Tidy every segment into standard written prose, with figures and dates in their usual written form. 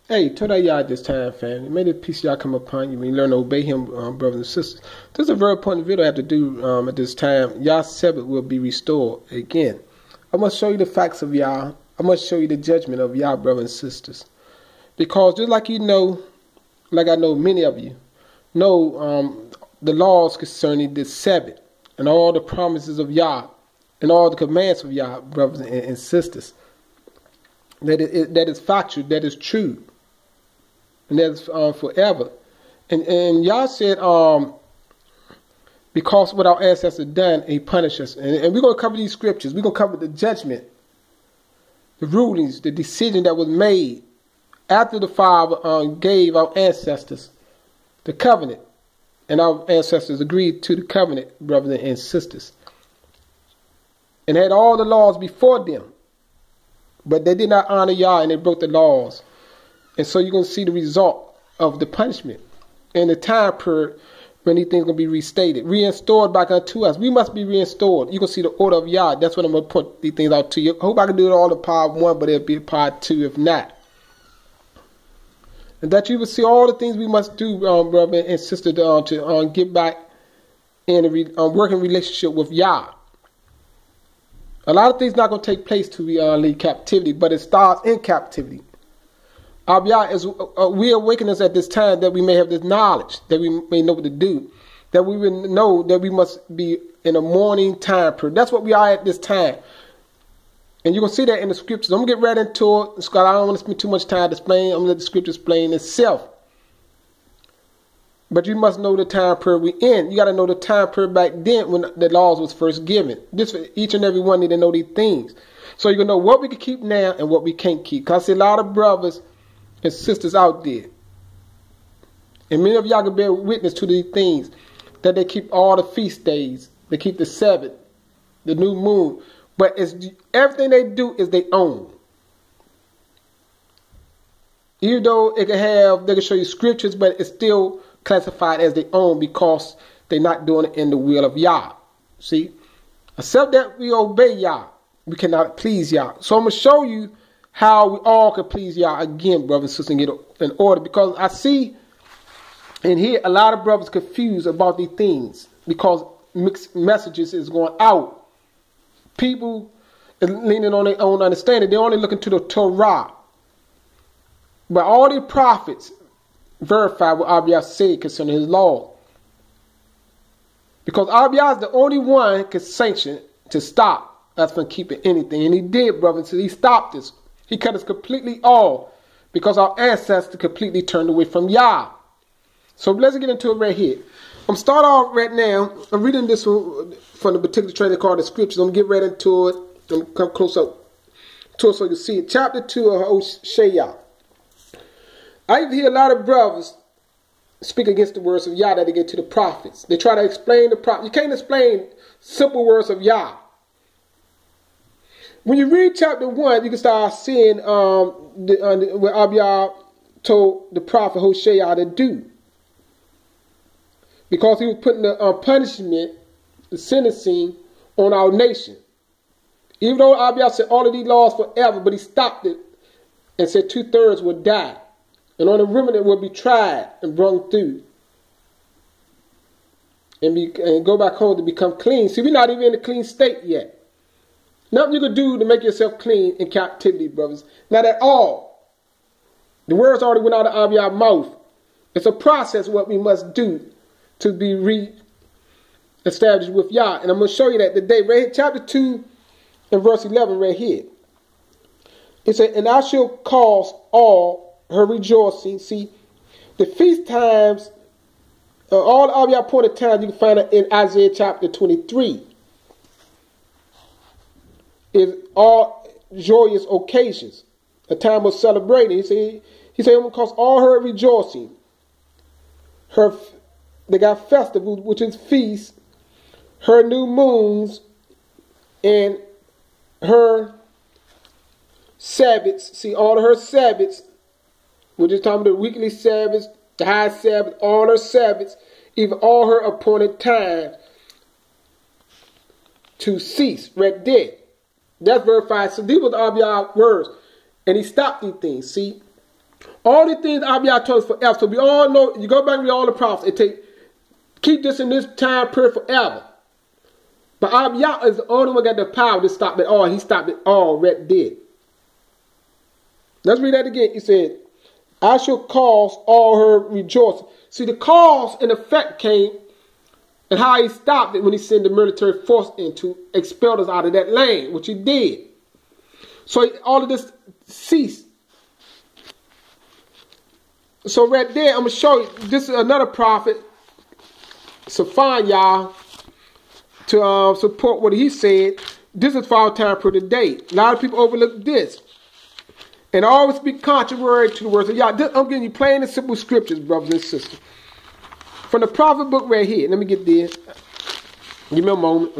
Hey, today y'all at this time, family. May the peace of y'all come upon you when you learn to obey him, brothers and sisters. This is a very important video I have to do at this time. Y'all's Sabbath will be restored again. I must show you the facts of y'all. I must show you the judgment of y'all, brothers and sisters. Because just like you know, like I know many of you, know the laws concerning the Sabbath and all the promises of Yah and all the commands of Yah, brothers and sisters. That is factual, that is true. And that's forever. And Yah said, because what our ancestors done, he punished us. And we're going to cover these scriptures. We're going to cover the judgment, the rulings, the decision that was made after the Father gave our ancestors the covenant. And our ancestors agreed to the covenant, brothers and sisters. And had all the laws before them. But they did not honor Yah and they broke the laws. And so you're going to see the result of the punishment and the time period when these things are going to be restated, reinstored back unto us. We must be reinstored. You're going to see the order of Yah. That's what I'm going to put these things out to you. I hope I can do it all in part 1, but it'll be part 2 if not. And that you will see all the things we must do, brother and sister, to get back in a working relationship with Yah. A lot of things not going to take place to leave captivity, but it starts in captivity. Yah is we awaken us at this time that we may have this knowledge, that we may know what to do, that we will know that we must be in a morning time period. That's what we are at this time. And you're going to see that in the scriptures. I'm going to get right into it, Scott. I don't want to spend too much time to explain. I'm going to let the scriptures explain itself. But you must know the time period we're in. You got to know the time period back then when the laws was first given. This each and every one need to know these things. So you're going to know what we can keep now and what we can't keep. Because I see a lot of brothers and sisters out there. And many of y'all can bear witness to these things. That they keep all the feast days. They keep the Sabbath, the new moon. But everything they do is their own. Even though they can show you scriptures, but it's still classified as their own because they're not doing it in the will of Yah. See? Except that we obey Yah, we cannot please Yah. So I'm going to show you how we all can please Yah again, brothers and sisters, and get in order. Because I see and hear a lot of brothers confused about these things because mixed messages is going out. People are leaning on their own understanding. They're only looking to the Torah. But all the prophets verify what Abiyah said concerning his law. Because Abiyah is the only one who can sanction to stop us from keeping anything. And he did, brothers. So he stopped this. He cut us completely off because our ancestors completely turned away from Yah. So let's get into it right here. I'm start off right now. I'm reading this one from the particular trailer called the Scriptures. I'm going to get right into it. I'm going to come close up to it so you can see it. Chapter 2 of Hosea. I hear a lot of brothers speak against the words of Yah that they get to the prophets. They try to explain the prophets. You can't explain simple words of Yah. When you read chapter 1, you can start seeing what Abiyah told the prophet Hosea to do. Because he was putting the punishment, the sentencing on our nation. Even though Abiyah said all of these laws forever, but he stopped it and said 2/3 would die. And only remnant will be tried and brought through. And go back home to become clean. See, we're not even in a clean state yet. Nothing you can do to make yourself clean in captivity, brothers. Not at all. The words already went out of Abiyah's mouth. It's a process what we must do to be re-established with Yah. And I'm going to show you that today. Right here, chapter 2 and verse 11 right here. It said, and I shall cause all her rejoicing. See, the feast times, all of your appointed times, you can find it in Isaiah chapter 23. Is all joyous occasions, a time of celebrating. He said, I'm going to cause all her rejoicing. They got festivals, which is feasts, her new moons, and her Sabbaths. See, all of her Sabbaths, we're just talking about the weekly Sabbaths, the high Sabbath, all her Sabbaths, even all her appointed times to cease, right there. That's verified. So these were the Abiyah words. And he stopped these things, see. All the things Abiyah told us forever. So we all know, you go back and read all the prophets, keep this in this time period forever. But Abiyah is the only one that got the power to stop it all. He stopped it all right there. Let's read that again. He said, I shall cause all her rejoicing. See, the cause and effect came and how he stopped it when he sent the military force in to expel us out of that land, which he did. So all of this ceased. So right there, I'm going to show you, this is another prophet, Sophia, to support what he said. This is for our time for today. A lot of people overlook this. And always be contrary to the words of Yah. I'm giving you plain and simple scriptures, brothers and sisters. From the prophet book right here. Let me get there. Give me a moment.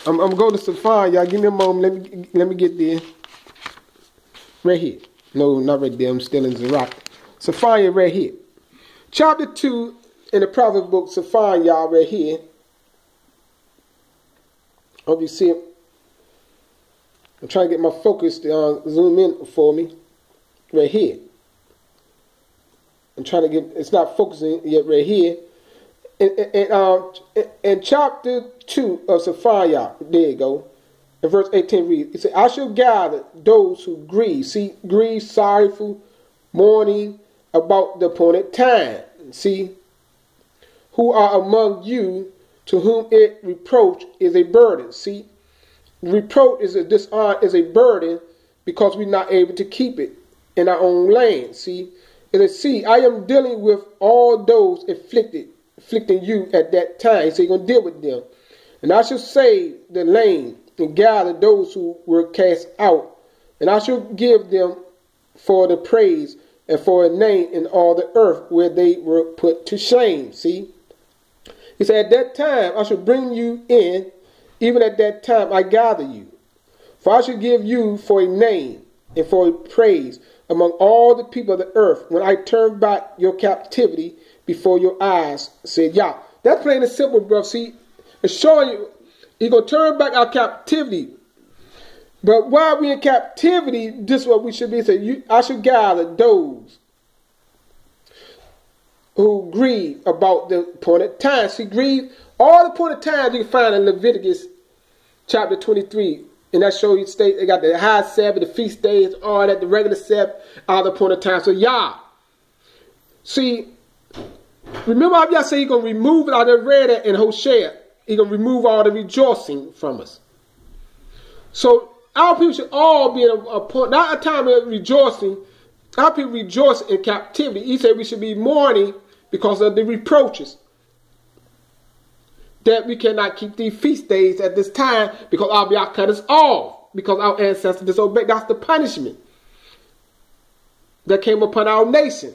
I'm going to Sophia, y'all. Give me a moment. Let me get there. Right here. No, not right there. I'm still in Zerach. Sophia right here. Chapter 2 in the prophet book, Sophia right here. Hope you see it. I'm trying to get my focus to zoom in for me. Right here. I'm trying to get, it's not focusing yet right here. In chapter 2 of Sophia, there you go. In verse 18 reads, it says, I shall gather those who grieve. See, grieve, sorrowful, mourning about the appointed time. See, who are among you to whom it reproach is a burden. See, reproach is a dishonor, is a burden because we're not able to keep it in our own land. See, it says, see, I am dealing with all those afflicting you at that time. So you're going to deal with them. And I shall save the lame and gather those who were cast out. And I shall give them for the praise and for a name in all the earth where they were put to shame. See? He said, at that time I shall bring you in, even at that time I gather you. For I shall give you for a name and for a praise among all the people of the earth when I turn back your captivity before your eyes, said Yah. That's plain and simple, bro. See, it's showing you, he's going to turn back our captivity. But while we're in captivity, this is what we should be saying. I should gather those who grieve about the appointed time. See, grieve, all the appointed times you can find in Leviticus chapter 23. And that shows you state they got the high Sabbath, the feast days, all that, the regular Sabbath, all the appointed times. So Yah. See, remember how Yah said he's going to remove it. I done read that in Hosea. He's going to remove all the rejoicing from us. So our people should all be in a point, not a time of rejoicing. Our people rejoice in captivity. He said we should be mourning because of the reproaches. That we cannot keep these feast days at this time because Abiyah cut us off. Because our ancestors disobeyed. That's the punishment that came upon our nation.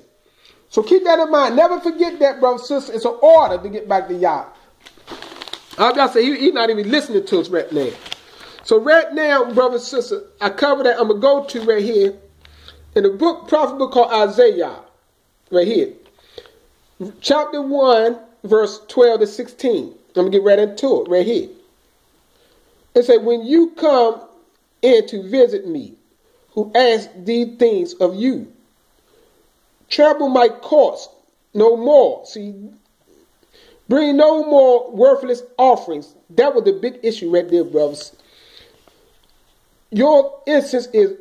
So keep that in mind. Never forget that, brother, sister. It's an order to get back to Yah. Abiyah said he's not even listening to us right now. So right now, brother and sister, I cover that. I'm going to go to right here in the prophet book called Isaiah. Right here. Chapter 1, verse 12 to 16. I'm going to get right into it right here. It said, when you come in to visit me, who ask these things of you, trouble my courts no more. See, bring no more worthless offerings. That was the big issue right there, brothers. Your incense is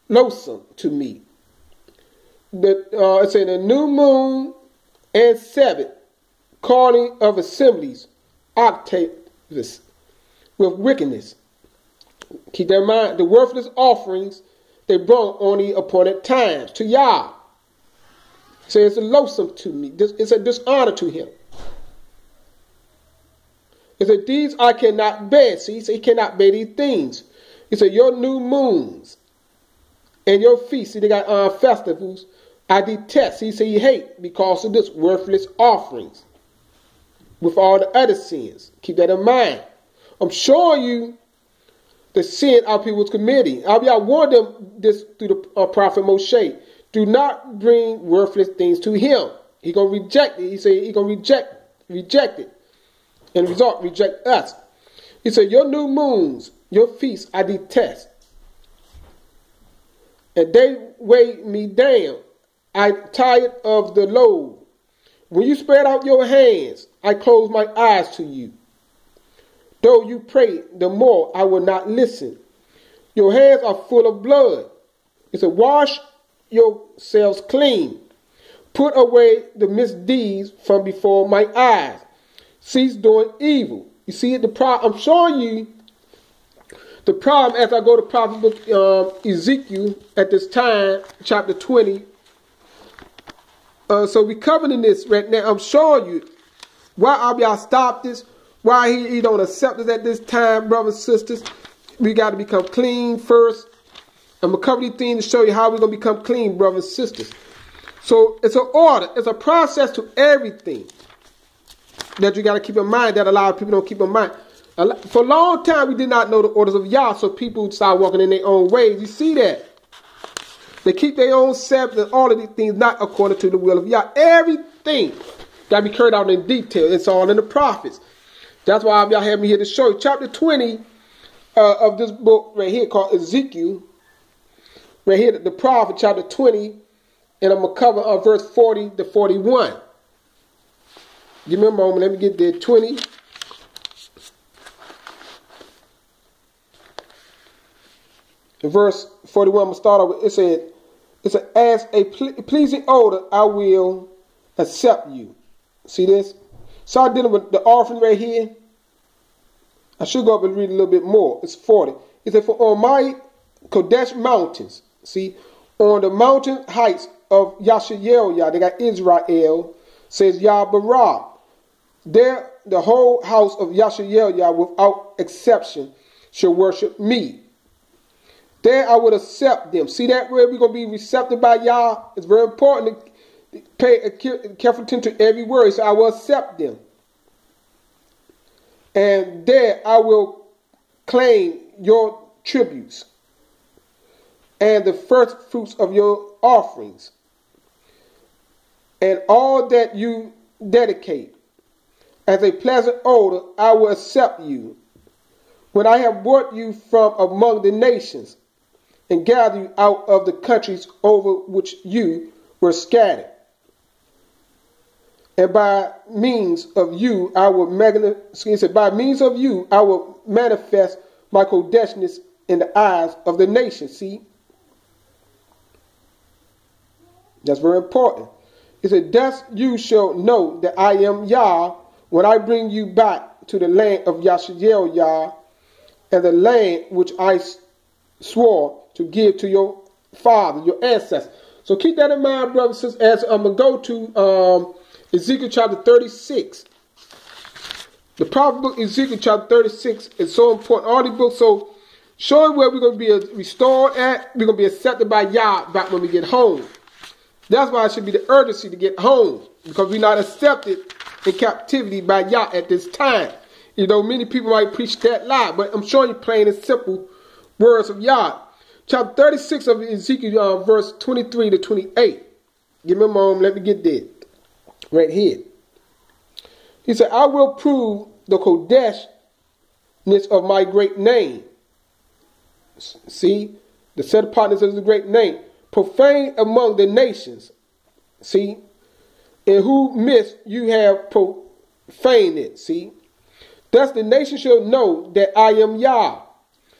loathsome to me. It said the new moon and Sabbath, calling of assemblies, octaves with wickedness. Keep that in mind. The worthless offerings they brought on the appointed times to Yah. So it's a loathsome to me. It's a dishonor to him. It said, these I cannot bear. See, he cannot bear these things. He said, your new moons and your feasts. See, they got festivals. I detest. He said, he hate because of this worthless offerings. With all the other sins. Keep that in mind. I'm showing you the sin our people was committing. I warned them this through the prophet Moshe. Do not bring worthless things to him. He's going to reject it. He said he's going to reject it. And the result, reject us. He said, your new moons, your feasts, I detest. and they weigh me down. I'm tired of the load. When you spread out your hands, I close my eyes to you. Though you pray, the more I will not listen. Your hands are full of blood. It said, wash yourselves clean. Put away the misdeeds from before my eyes. Cease doing evil. You see, the problem, I'm showing you the problem as I go to prophet book Ezekiel at this time, chapter 20. So we're covering this right now. I'm showing you why y'all stop this, why he don't accept us at this time, brothers and sisters. We got to become clean first. I'm going to cover these things to show you how we're going to become clean, brothers and sisters. So it's an order. It's a process to everything that you got to keep in mind that a lot of people don't keep in mind. For a long time, we did not know the orders of Yah, so people start walking in their own ways. You see that? They keep their own Sabbath and all of these things not according to the will of Yah. Everything got to be carried out in detail. It's all in the prophets. That's why y'all have me here to show you. Chapter 20 of this book right here called Ezekiel. Right here, the prophet, chapter 20. And I'm going to cover verse 40 to 41. Give me a moment. Let me get there. 20. In verse 41, I'm going to start off with, it said, as a pleasing odor, I will accept you. See this? Start dealing with the offering right here. I should go up and read a little bit more. It's 40. It said, for on my Kodesh mountains, see, on the mountain heights of Yashael, they got Israel, says Yahbarah. There, the whole house of Yashael, without exception, shall worship me. There I would accept them. See that where we're going to be receptive by Yah? It's very important to pay careful attention to every word. So I will accept them. And there I will claim your tributes and the first fruits of your offerings and all that you dedicate. As a pleasant odor, I will accept you. When I have brought you from among the nations and gather you out of the countries over which you were scattered. And by means of you, I will manifest my Kodeshness in the eyes of the nations. See? That's very important. It said, thus you shall know that I am Yah when I bring you back to the land of Yashael Yah and the land which I swore to give to your father, your ancestors. So keep that in mind, brothers and sisters, as I'm going to go to Ezekiel chapter 36. The prophet book Ezekiel chapter 36 is so important. All these books, so showing where we're going to be restored at, we're going to be accepted by Yah back when we get home. That's why it should be the urgency to get home, because we're not accepted in captivity by Yah at this time. You know, many people might preach that lie, but I'm showing you plain and simple words of Yah. Chapter 36 of Ezekiel, verse 23 to 28. Give me a moment, let me get there. Right here. He said, I will prove the Kodeshness of my great name. See, the set apartness of the great name. Profane among the nations. See, in whose midst you have profaned it. See, thus the nation shall know that I am Yah,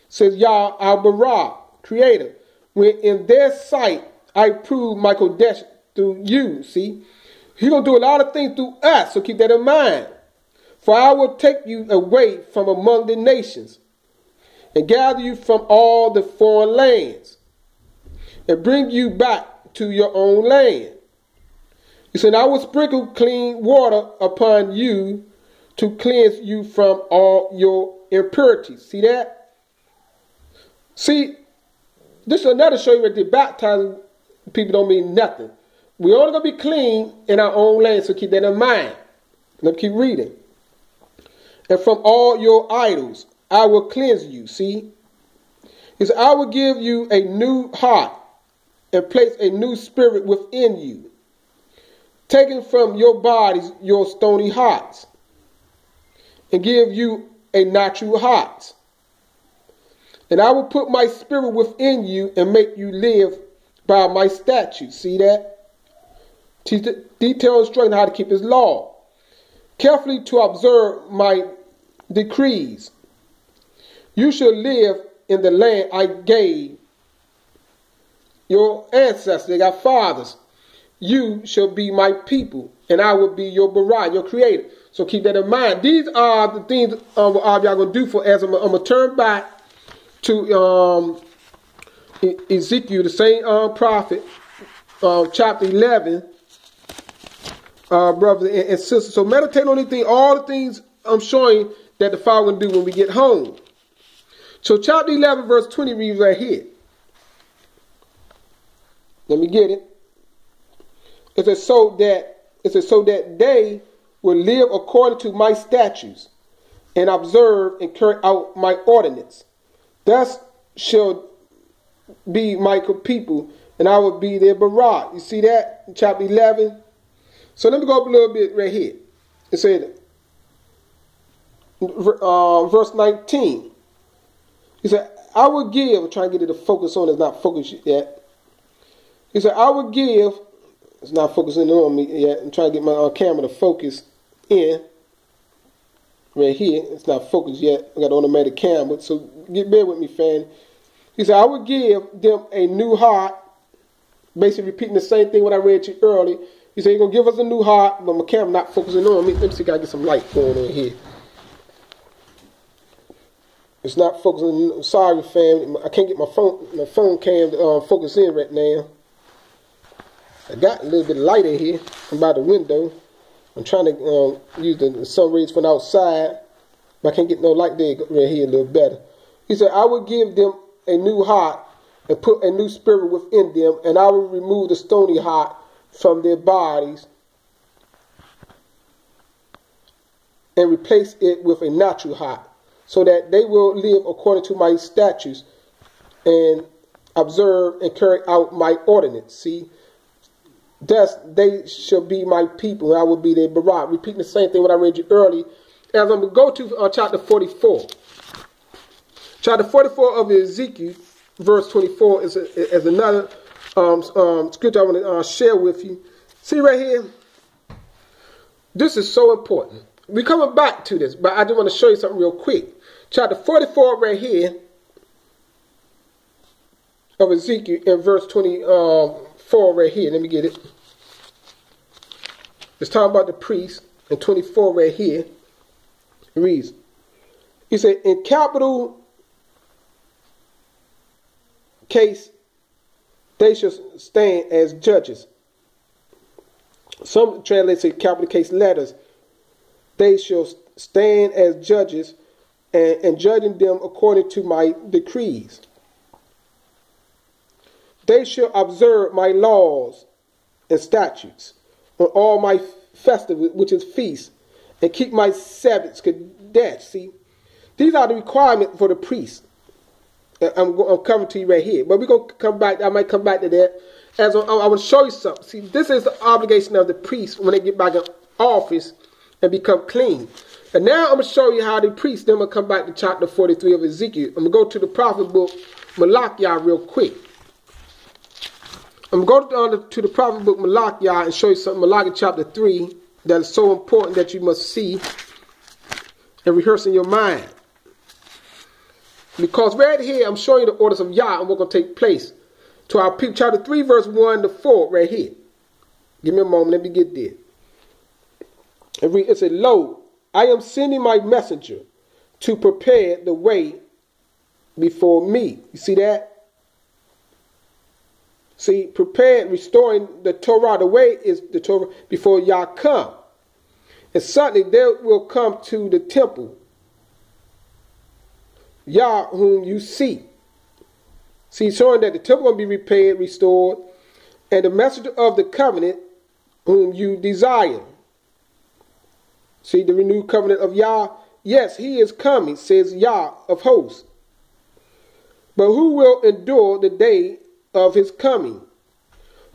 says Yah al-Barah, creator. When in their sight I prove my Kodesh through you. See, he's going to do a lot of things through us, so keep that in mind. For I will take you away from among the nations and gather you from all the foreign lands and bring you back to your own land. He said, I will sprinkle clean water upon you to cleanse you from all your impurities. See that? See, this is another show you that the baptizing people don't mean nothing. We're only going to be clean in our own land, so keep that in mind. Let's keep reading. And from all your idols, I will cleanse you. See? He said, I will give you a new heart and place a new spirit within you, taking from your bodies your stony hearts, and give you a natural heart. And I will put my spirit within you and make you live by my statutes. See that? Detailed instruction how to keep his law. Carefully to observe my decrees. You shall live in the land I gave your ancestors, they got fathers. You shall be my people, and I will be your Barah, your creator. So keep that in mind. These are the things y'all going to do for as I'm going to turn back to Ezekiel, the same prophet, chapter 11, brothers and sisters. So meditate on these all the things I'm showing that the Father will do when we get home. So chapter 11, verse 20 reads right here. Let me get it. It says, so that they will live according to my statutes and observe and carry out my ordinance. Thus shall be my people, and I will be their Barah. You see that in chapter 11? So let me go up a little bit right here. It said, verse 19. He said, I will give, I'm trying to get it to focus on, it's not focused yet. He said, I will give, it's not focusing on me yet. I'm trying to get my camera to focus in. Right here, it's not focused yet. I got an automatic camera, so bear with me, fan. He said, I will give them a new heart. Basically repeating the same thing what I read to you earlier. He said, you're going to give us a new heart, but my camera not focusing on me. Let me see if I can get some light going on here. It's not focusing. Sorry, fam. I can't get my phone cam to focus in right now. I got a little bit of light in here from by the window. I'm trying to use the sun rays from outside, but I can't get no light there right here a little better. He said, I will give them a new heart and put a new spirit within them, and I will remove the stony heart from their bodies and replace it with a natural heart, so that they will live according to my statutes and observe and carry out my ordinance. See? Thus they shall be my people, and I will be their Barah. Repeating the same thing what I read you earlier. As I'm going to go to chapter 44. Chapter 44 of Ezekiel, verse 24, is another scripture I want to share with you. See right here? This is so important. We're coming back to this, but I just want to show you something real quick. Chapter 44 right here of Ezekiel in verse 24 right here. Let me get it. It's talking about the priest in 24 right here. It reads, he said, in capital case, they shall stand as judges. Some translations say capital case letters. They shall stand as judges and judging them according to my decrees. They shall observe my laws and statutes on all my festivals, which is feasts, and keep my Sabbaths. See, these are the requirements for the priest. I'm coming to you right here, but we're going to come back. I might come back to that. As I want to show you something. See, this is the obligation of the priest when they get back in office and become clean. And now I'm going to show you how the priests, then I'm going to come back to chapter 43 of Ezekiel. I'm going to go to the prophet book, Malachi, real quick. I'm going to go to the prophet book, Malachi, and show you something, Malachi chapter 3, that is so important that you must see and rehearse in your mind. Because right here, I'm showing you the orders of Yah and what's going to take place to our people. Chapter 3, verse 1 to 4, right here. Give me a moment, let me get there. It said, lo, I am sending my messenger to prepare the way before me. You see that? See, prepared, restoring the Torah. The way is the Torah before Yah come. And suddenly there will come to the temple Yah whom you see. See, showing that the temple will be repaired, restored, and the messenger of the covenant whom you desire. See, the renewed covenant of Yah. Yes, he is coming, says Yah of hosts. But who will endure the day of his coming?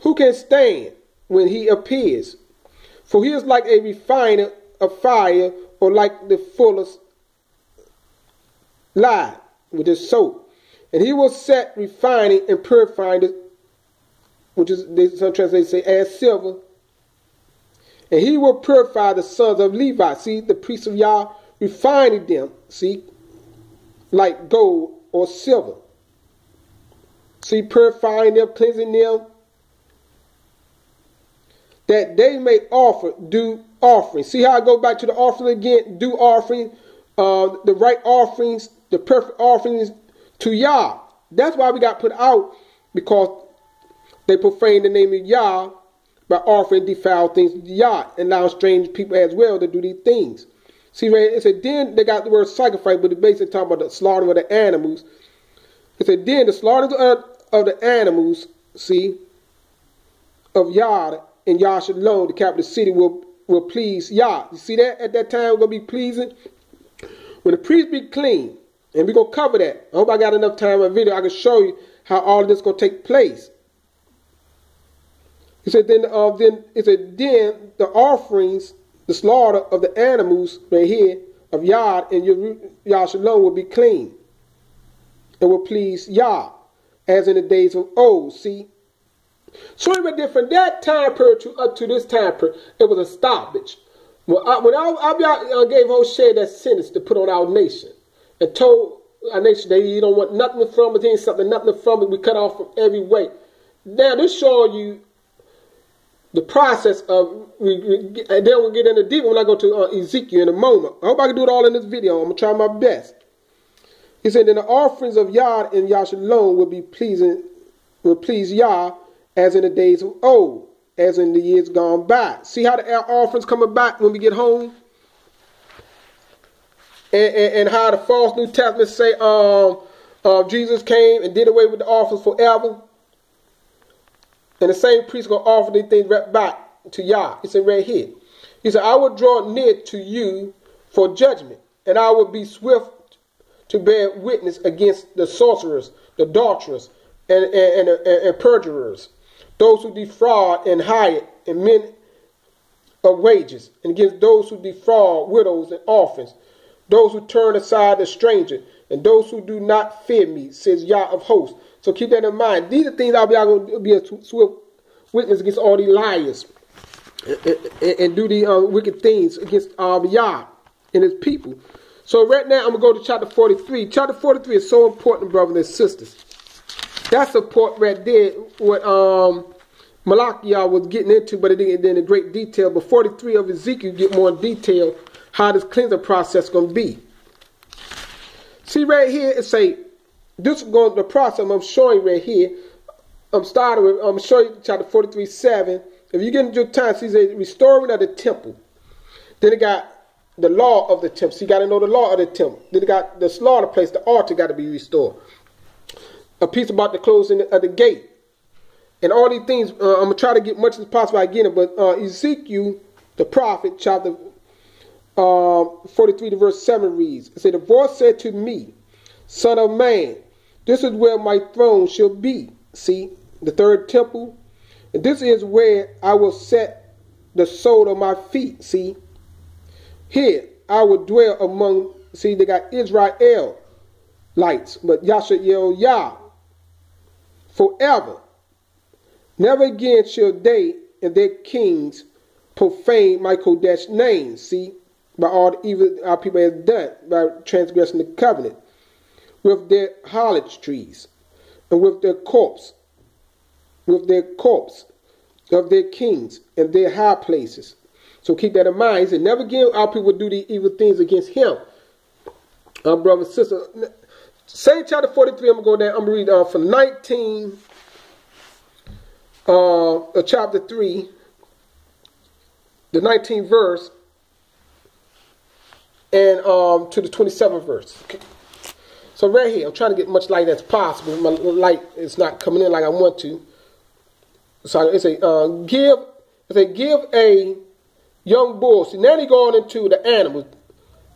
Who can stand when he appears? For he is like a refiner of fire, or like the fullest lye with his soap. And he will set refining and purifying which is, some translations say, as silver. And he will purify the sons of Levi. See, the priests of Yah refining them, see, like gold or silver. See, purifying them, cleansing them, that they may offer, do offering. See how I go back to the offering again? Do offering, the right offerings, the perfect offerings to Yah. That's why we got put out, because they profane the name of Yah by offering defiled things to Yah, and allow strange people as well to do these things. See, right, it said then they got the word sacrifice, but it's basically talking about the slaughter of the animals. It said then the slaughter of the animals, see, of Yah and Yah Shalom, the capital city, will please Yah. You see that? At that time, we're going to be pleasing. When the priests be clean, and we're going to cover that. I hope I got enough time in the video. I can show you how all of this is going to take place. He said, then the offerings, the slaughter of the animals right here of Yah and Yah Shalom will be clean and will please Yah, as in the days of old. See, so it was different. That time period to up to this time period, it was a stoppage. When I gave Hosea that sentence to put on our nation and told our nation that you don't want nothing from it, nothing from it, we cut off from every way. Now this showing you the process of, and then we'll get into deeper when I go to Ezekiel in a moment. I hope I can do it all in this video. I'm going to try my best. He said, then the offerings of Yah and Yah Shalom will please Yah as in the days of old, as in the years gone by. See how the offerings coming back when we get home? And how the false New Testament say Jesus came and did away with the offerings forever. And the same priest going to offer these things right back to Yah. He said right here. He said, I will draw near to you for judgment, and I will be swift to bear witness against the sorcerers, the adulterers, and perjurers, those who defraud and hire and men of wages, and against those who defraud widows and orphans, those who turn aside the stranger, and those who do not fear me, says Yah of hosts. So keep that in mind. These are things I'll be going to be a swift witness against all these liars and do the wicked things against Yah and his people. So right now I'm going to go to chapter 43. Chapter 43 is so important, brothers and sisters. That's the part right there what Malachi was getting into, but it didn't get in great detail. But 43 of Ezekiel get more in detail how this cleansing process is going to be. See right here, it say, this is going the process I'm showing right here. I'm showing you chapter 43:7. If you get into your time, see the restoring of the temple. Then it got the law of the temple. So you got to know the law of the temple. Then it got the slaughter place, the altar got to be restored. A piece about the closing of the gate. And all these things, I'm going to try to get much as possible I get it. But Ezekiel, the prophet, chapter 43 to verse 7 reads, it said, the voice said to me, Son of man, this is where my throne shall be. See, the third temple. And this is where I will set the sole of my feet. See, here I will dwell among, see, they got Israel lights, but Yashael Yah forever. Never again shall they and their kings profane my Kodesh name. See, by all the evil our people have done, by transgressing the covenant, with their harlotries, and with their corpse of their kings and their high places. So keep that in mind. He said, never again our people will do the evil things against him. Brother and sister, same chapter 43, I'm going to go down, I'm going to read from 19, chapter 3, the 19th verse, and to the 27th verse. Okay. So right here, I'm trying to get much light as possible. My light is not coming in like I want to. So it's a give a young bull. See, now they're going into the animals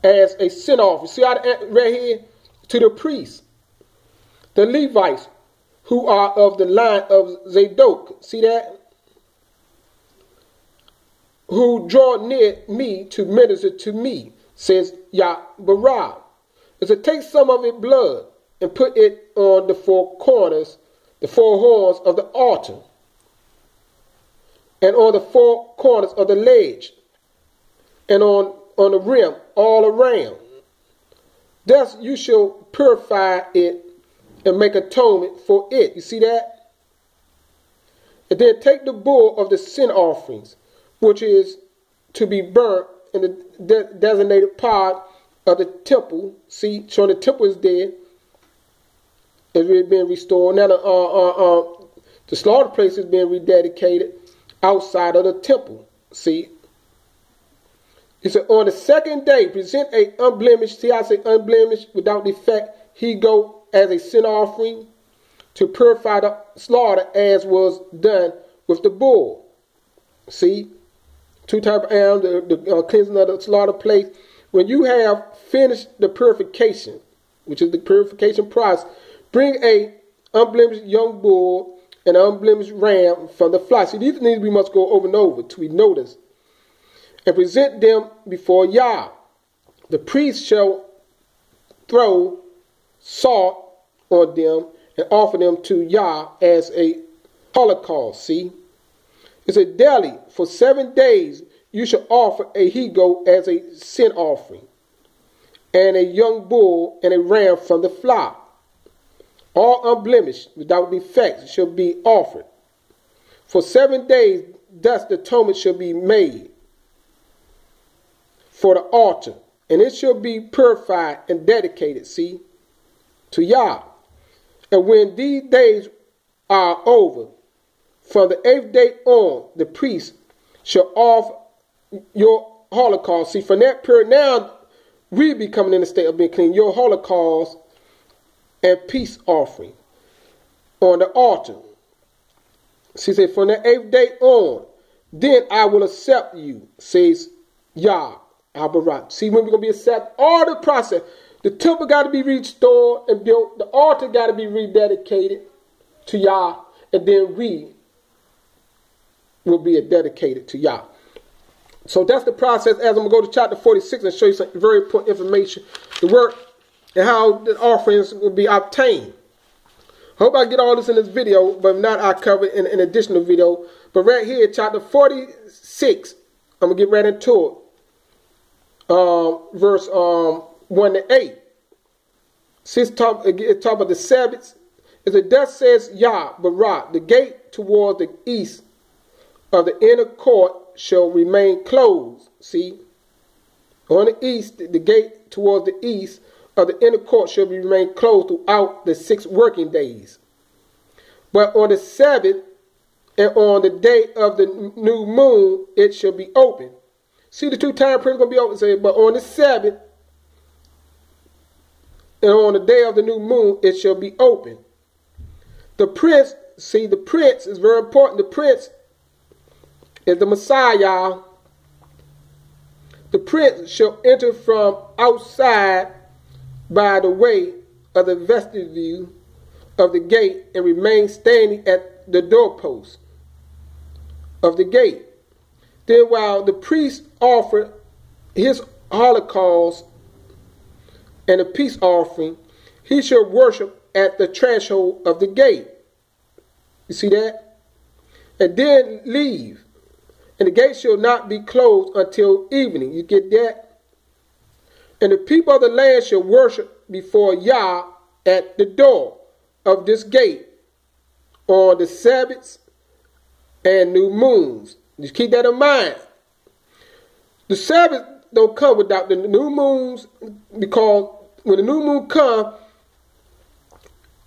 as a sin offering. See how right here to the priests, the Levites, who are of the line of Zadok. See that? Who draw near me to minister to me, says Yahbarah. Is to take some of its blood and put it on the four corners, the four horns of the altar. and on the four corners of the ledge, and on the rim all around. Thus you shall purify it and make atonement for it. You see that? And then take the bull of the sin offerings, which is to be burnt in the designated part of the temple. See, showing the temple is dead. It's been restored. Now the slaughter place is being rededicated outside of the temple. See? He said, on the second day, present a unblemished, see I say unblemished, without defect, he go as a sin offering to purify the slaughter as was done with the bull. See? Two types of animals, the cleansing of the slaughter place. When you have finished the purification, which is the purification process, bring a unblemished young bull and an unblemished ram from the flock. See, these things we must go over and over till we notice. And present them before Yah. The priest shall throw salt on them and offer them to Yah as a holocaust. See? It's a daily. For 7 days you shall offer a he-goat as a sin offering, and a young bull and a ram from the flock. All unblemished, without defects, shall be offered. For 7 days thus the atonement shall be made for the altar, and it shall be purified and dedicated, see, to Yah. And when these days are over, from the 8th day on, the priest shall offer your holocaust. See, from that period now, we be coming in the state of being clean. Your holocaust and peace offering on the altar. See, say, from the 8th day on, then I will accept you, says Yah. Al-Barak. See, when we're going to be accepted, all the process. The temple got to be restored and built. The altar got to be rededicated to Yah. And then we will be dedicated to Yah. So that's the process. As I'm going to go to chapter 46 and show you some very important information. The work and how the offerings will be obtained. I hope I get all this in this video. But if not, I'll cover it in an additional video. But right here, chapter 46, I'm going to get right into it. Verse 1 to 8. See, it's talking about the Sabbaths. As it thus says Yah, Barak, the gate toward the east of the inner court shall remain closed. See, on the east, the gate toward the east of the inner court shall remain closed throughout the 6 working days. But on the Sabbath and on the day of the new moon, it shall be open. See, the 2 time periods going to be open. Say, but on the Sabbath and on the day of the new moon, it shall be open. The prince, see, the prince is very important. The prince is the Messiah. The prince shall enter from outside by the way of the vestibule of the gate and remain standing at the doorpost of the gate. Then while the priest offered his holocaust and a peace offering, he shall worship at the threshold of the gate. You see that? And then leave. And the gate shall not be closed until evening. You get that? And the people of the land shall worship before Yah at the door of this gate on the Sabbaths and new moons. Just keep that in mind. The Sabbath don't come without the new moons, because when the new moon comes,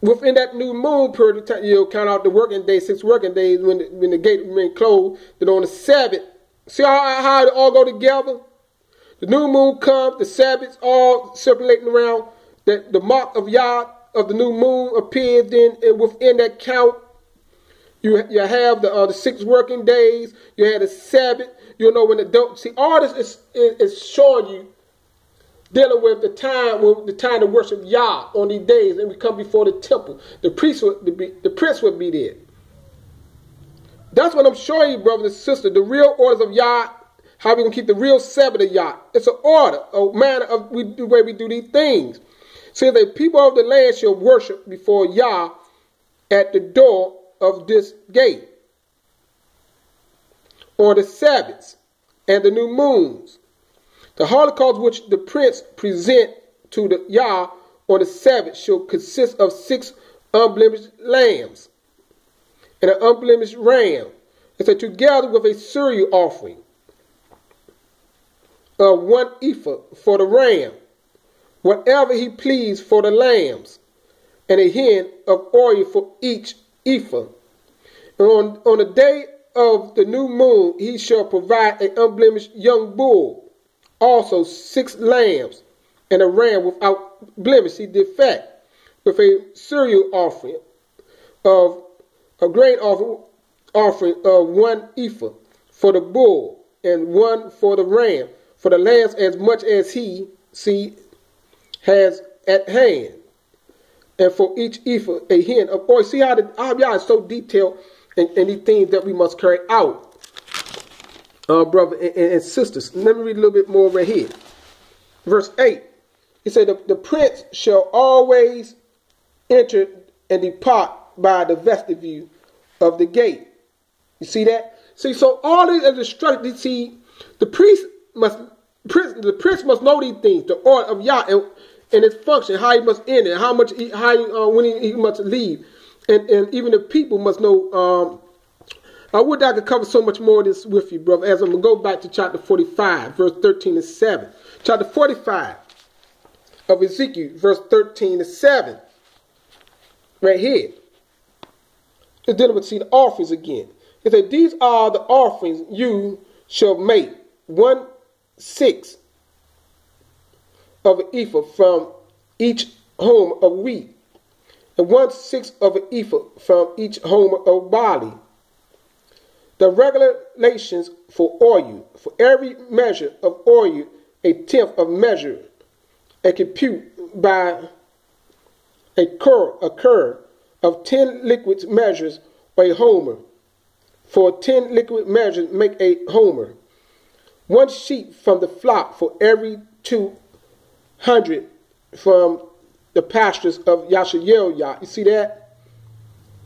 within that new moon period of time, you'll count out the working days, 6 working days when the gate remain closed. Then on the Sabbath, see how it all go together? The new moon comes, the Sabbaths all circulating around. The mark of Yah of the new moon appears. Then within that count, you have the 6 working days. You have the Sabbath. You know when the don't see all this is showing you, dealing with the time to worship Yah on these days, and we come before the temple. The prince would be there. That's what I'm showing you, brothers and sisters. The real orders of Yah. How we gonna keep the real Sabbath of Yah? It's an order, a manner of the way we do these things. So the people of the land shall worship before Yah at the door of this gate. on the Sabbaths and the new moons. The holocaust which the prince present to the Yah on the Sabbath shall consist of 6 unblemished lambs and an unblemished ram, and so together with a cereal offering of 1 ephah for the ram, whatever he pleased for the lambs, and a hin of oil for each ephah. And on the day of the new moon he shall provide an unblemished young bull, also 6 lambs, and a ram without blemish, he defect, with a cereal offering of a grain offering of 1 ephah for the bull, and 1 for the ram, for the lambs as much as he has at hand, and for each ephah a hin of oil. See how Yah is so detailed in these things that we must carry out, brother and sisters. Let me read a little bit more right here. Verse 8. He said, the prince shall always enter and depart by the vestibule of the gate. You see that? See, so all these are instructed. See, the prince must know these things, the order of Yah and its function, how he must enter, when he must leave, and even the people must know. I would I could cover so much more of this with you, brother, as I'm going to go back to chapter 45, verse 13 and 7. Chapter 45 of Ezekiel, verse 13 and 7. Right here. It's dealing with, the offerings again. It said, these are the offerings you shall make, 1/6 of an ephah from each homer of wheat, and 1/6 of an ephah from each homer of barley. The regulations for oil, for every measure of oil, 1/10 of measure, and compute by a cur of 10 liquid measures or a homer. For 10 liquid measures make a homer. 1 sheep from the flock for every 200 from the pastures of Yashael Yah. You see that?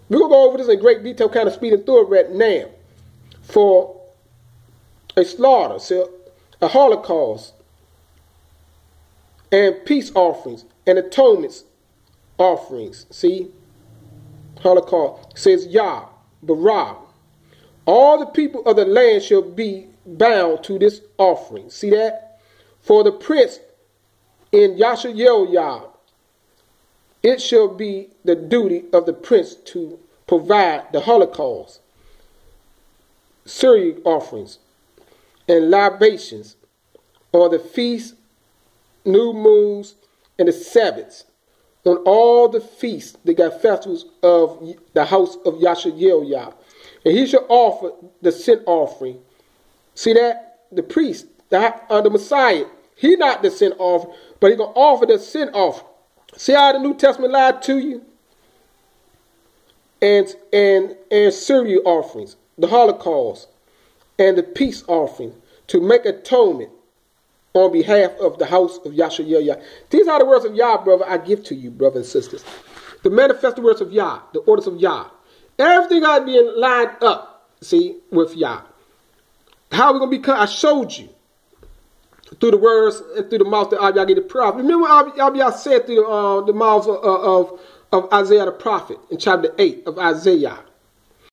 We're going to go over this in great detail, kind of speeding through it right now. For a slaughter, so a holocaust, and peace offerings, and atonements offerings. See? Holocaust says Yah, Barah. All the people of the land shall be bound to this offering. See that? For the prince in Yashael Yah, it shall be the duty of the prince to provide the holocaust, cereal offerings, and libations on the feasts, new moons, and the Sabbaths. On all the feasts, they got festivals of the house of Yashael Yah. And he shall offer the sin offering. See that? The priest, the Messiah, he not the sin offering, but he going to offer the sin offering. See how the New Testament lied to you? And cereal offerings, the holocaust, and the peace offering to make atonement on behalf of the house of Yashael Yah. These are the words of Yah, brother, I give to you, brothers and sisters. The manifest words of Yah, the orders of Yah. Everything got to be lined up, see, with Yah. How we going to become, I showed you through the words and through the mouth that Abiyah gave the prophet. Remember what Abiyah said through the mouth of Isaiah the prophet in chapter 8 of Isaiah.